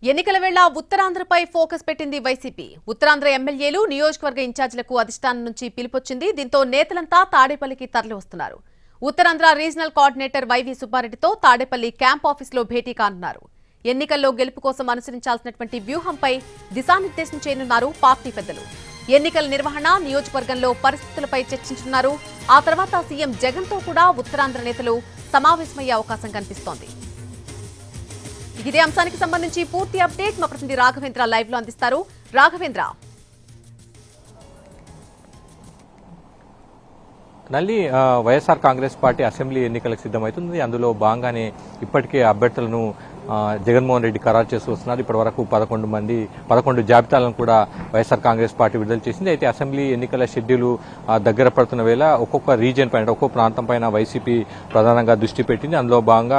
ఎన్నికల వేళ ఉత్తరాంధ్రపై ఫోకస్ పెట్టింది వైసీపీ. ఉత్తరాంధ్ర ఎమ్మెల్యేలు, నియోజకవర్గ ఇన్ఛార్జీలకు అధిష్టానం నుంచి పిలుపొచ్చింది. దీంతో నేతలంతా తాడేపల్లికి తరలివస్తున్నారు. ఉత్తరాంధ్ర రీజనల్ కోఆర్డినేటర్ వైవి సుబ్బారెడ్డితో తాడేపల్లి క్యాంప్ ఆఫీసులో భేటీ కానున్నారు. ఎన్నికల్లో గెలుపు కోసం అనుసరించాల్సినటువంటి వ్యూహంపై దిశానిర్దేశం చేయనున్నారు పార్టీ పెద్దలు. ఎన్నికల నిర్వహణ, నియోజకవర్గంలో పరిస్థితులపై చర్చించనున్నారు. ఆ తర్వాత సీఎం జగన్తో కూడా ఉత్తరాంధ్ర నేతలు సమావేశమయ్యే అవకాశం కనిపిస్తోంది. ఇదే అంశానికి సంబంధించి పూర్తి అప్డేట్ మా ప్రతినిధి రాఘవేంద్ర లైవ్ లో అందిస్తారు. రాఘవేంద్ర, నల్లి వైఎస్ఆర్ కాంగ్రెస్ పార్టీ అసెంబ్లీ ఎన్నికలకు సిద్ధమవుతుంది. అందులో భాగంగానే ఇప్పటికే అభ్యర్థులను జగన్మోహన్ రెడ్డి ఖరారు చేస్తూ వస్తున్నారు. ఇప్పటి వరకు 11 జాబితాలను కూడా వైఎస్ఆర్ కాంగ్రెస్ పార్టీ విడుదల చేసింది. అయితే అసెంబ్లీ ఎన్నికల షెడ్యూల్ దగ్గర పడుతున్న వేళ ఒక్కొక్క రీజియన్ పైన, ఒక్కొక్క ప్రాంతం పైన వైసీపీ ప్రధానంగా దృష్టి పెట్టింది. అందులో భాగంగా